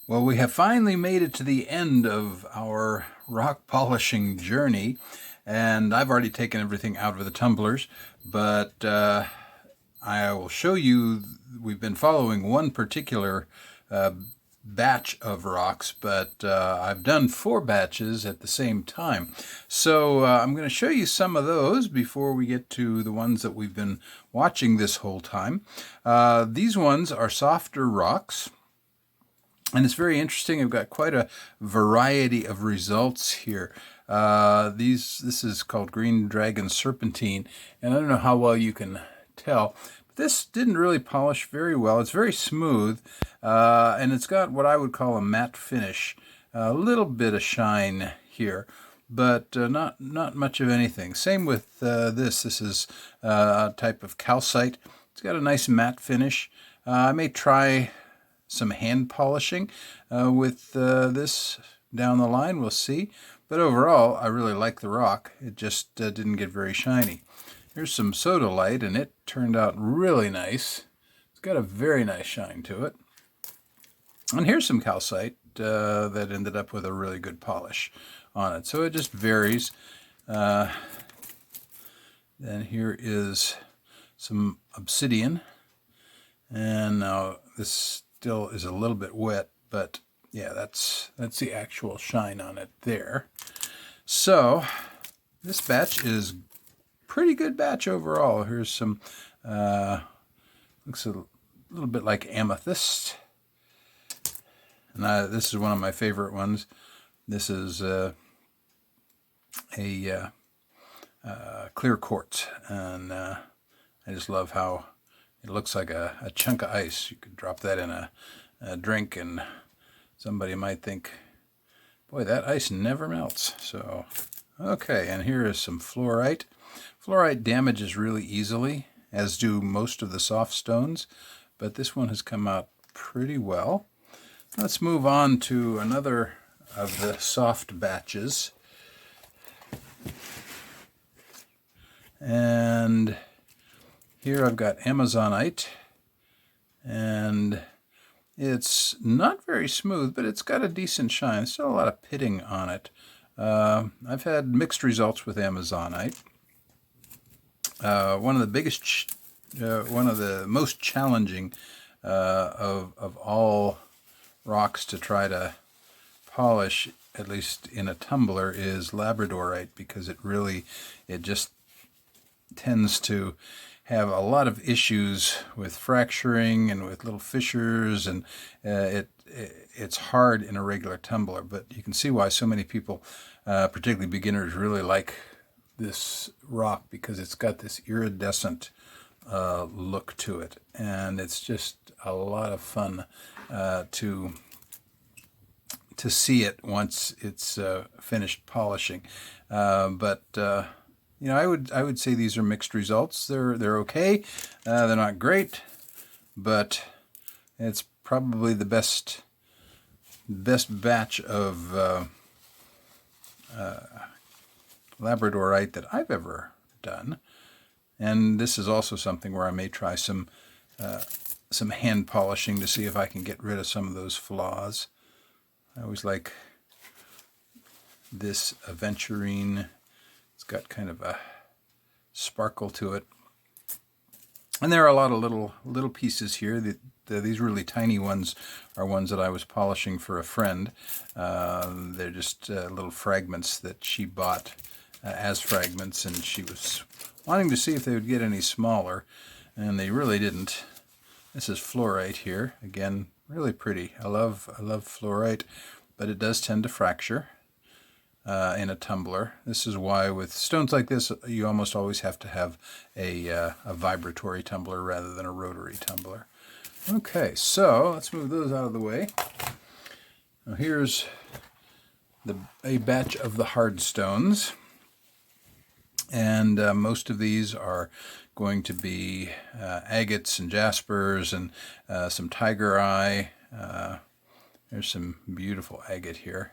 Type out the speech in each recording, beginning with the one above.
Well, we have finally made it to the end of our rock polishing journey, and I've already taken everything out of the tumblers, but I will show you, we've been following one particular batch of rocks, but I've done 4 batches at the same time. So I'm going to show you some of those before we get to the ones that we've been watching this whole time. These ones are softer rocks. And it's very interesting. I've got quite a variety of results here. This is called Green Dragon Serpentine, and I don't know how well you can tell. But this didn't really polish very well. It's very smooth, and it's got what I would call a matte finish. A little bit of shine here, but not much of anything. Same with this. This is a type of calcite. It's got a nice matte finish. I may try some hand polishing with this down the line. We'll see. But overall, I really like the rock. It just didn't get very shiny. Here's some sodalite, and it turned out really nice. It's got a very nice shine to it. And here's some calcite that ended up with a really good polish on it. So it just varies. Then here is some obsidian. And now this still is a little bit wet, but yeah, that's the actual shine on it there. So this batch is pretty good batch overall. Here's some looks a little bit like amethyst, and this is one of my favorite ones. This is a clear quartz, and I just love how it looks like a chunk of ice. You could drop that in a drink and somebody might think, boy, that ice never melts. So, okay, and here is some fluorite. Fluorite damages really easily, as do most of the soft stones, but this one has come out pretty well. Let's move on to another of the soft batches. And here I've got Amazonite, and it's not very smooth, but it's got a decent shine. Still a lot of pitting on it. I've had mixed results with Amazonite. One of the most challenging of all rocks to try to polish, at least in a tumbler, is Labradorite, because it just tends to have a lot of issues with fracturing and with little fissures, and it's hard in a regular tumbler. But you can see why so many people, particularly beginners, really like this rock, because it's got this iridescent look to it, and it's just a lot of fun to see it once it's finished polishing. You know, I would say these are mixed results. They're okay. They're not great, but it's probably the best batch of Labradorite that I've ever done. And this is also something where I may try some hand polishing to see if I can get rid of some of those flaws. I always like this aventurine. It's got kind of a sparkle to it. And there are a lot of little pieces here. These really tiny ones are ones that I was polishing for a friend. They're just little fragments that she bought as fragments, and she was wanting to see if they would get any smaller, and they really didn't. This is fluorite here. Again, really pretty. I love fluorite, but it does tend to fracture in a tumbler. This is why with stones like this, you almost always have to have a vibratory tumbler rather than a rotary tumbler. Okay, so let's move those out of the way. Now here's a batch of the hard stones, and most of these are going to be agates and jaspers and some tiger eye. There's some beautiful agate here.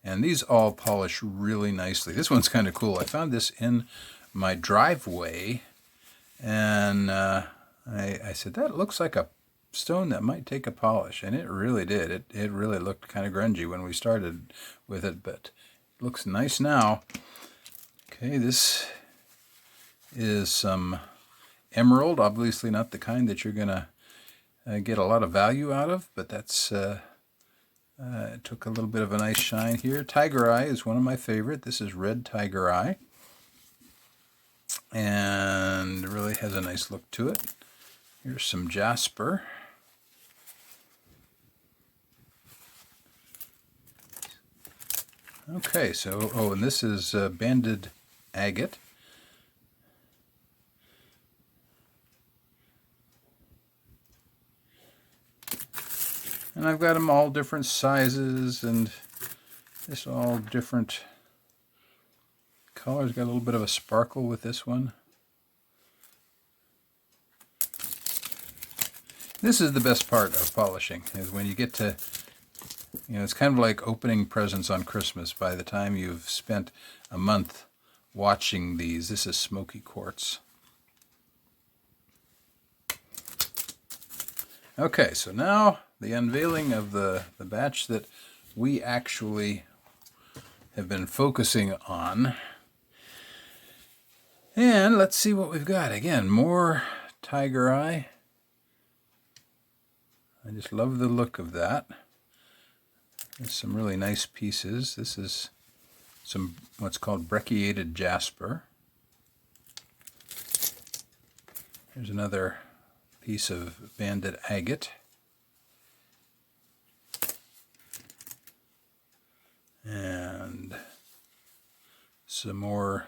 And these all polish really nicely. This one's kind of cool. I found this in my driveway, and I said, that looks like a stone that might take a polish, and it really did. It really looked kind of grungy when we started with it, but it looks nice now. Okay, this is some emerald, obviously not the kind that you're gonna get a lot of value out of, but that's it took a little bit of a nice shine here. Tiger eye is one of my favorite. This is red tiger eye, and it really has a nice look to it. Here's some jasper. Okay, so, and this is banded agate. And I've got them all different sizes and just all different colors. Got a little bit of a sparkle with this one. This is the best part of polishing, is when you get to, it's kind of like opening presents on Christmas. By the time you've spent a month watching these, this is smoky quartz. Okay, so now the unveiling of the batch that we actually have been focusing on. And let's see what we've got. Again, more tiger eye. I just love the look of that. There's some really nice pieces. This is some what's called brecciated jasper. Here's another piece of banded agate. And some more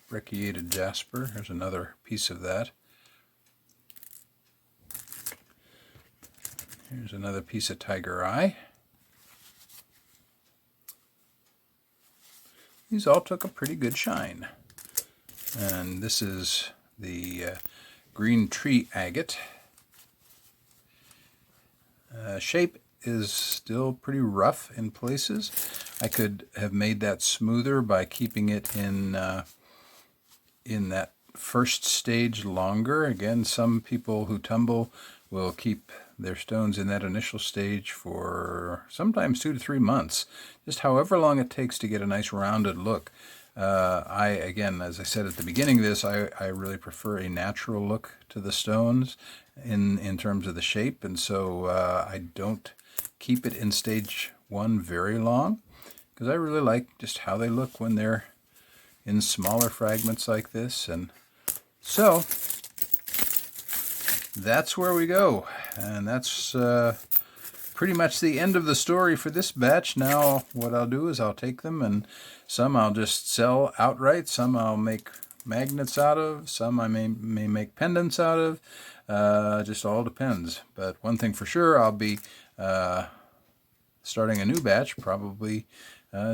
brecciated jasper. Here's another piece of that. Here's another piece of tiger eye. These all took a pretty good shine. And this is the green tree agate. Shape is still pretty rough in places. I could have made that smoother by keeping it in that first stage longer. Again, some people who tumble will keep their stones in that initial stage for sometimes 2 to 3 months, just however long it takes to get a nice rounded look. Again, as I said at the beginning of this, I really prefer a natural look to the stones in terms of the shape, and so I don't keep it in stage 1 very long, because I really like just how they look when they're in smaller fragments like this. And so that's where we go, and that's pretty much the end of the story for this batch. Now what I'll do is I'll take them, and some I'll just sell outright, some I'll make magnets out of, some I may make pendants out of. Just all depends. But one thing for sure, I'll be starting a new batch probably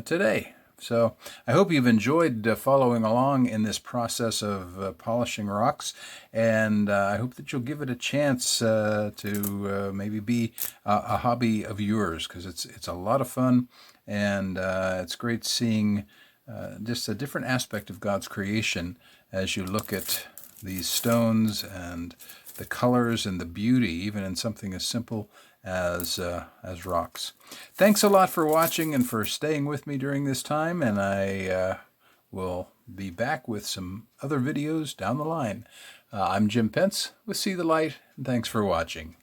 today. So I hope you've enjoyed following along in this process of polishing rocks, and I hope that you'll give it a chance to maybe be a hobby of yours, because it's a lot of fun, and it's great seeing just a different aspect of God's creation as you look at these stones and the colors and the beauty, even in something as simple as rocks. Thanks a lot for watching and for staying with me during this time, and I will be back with some other videos down the line. I'm Jim Pence with See the Light, and thanks for watching.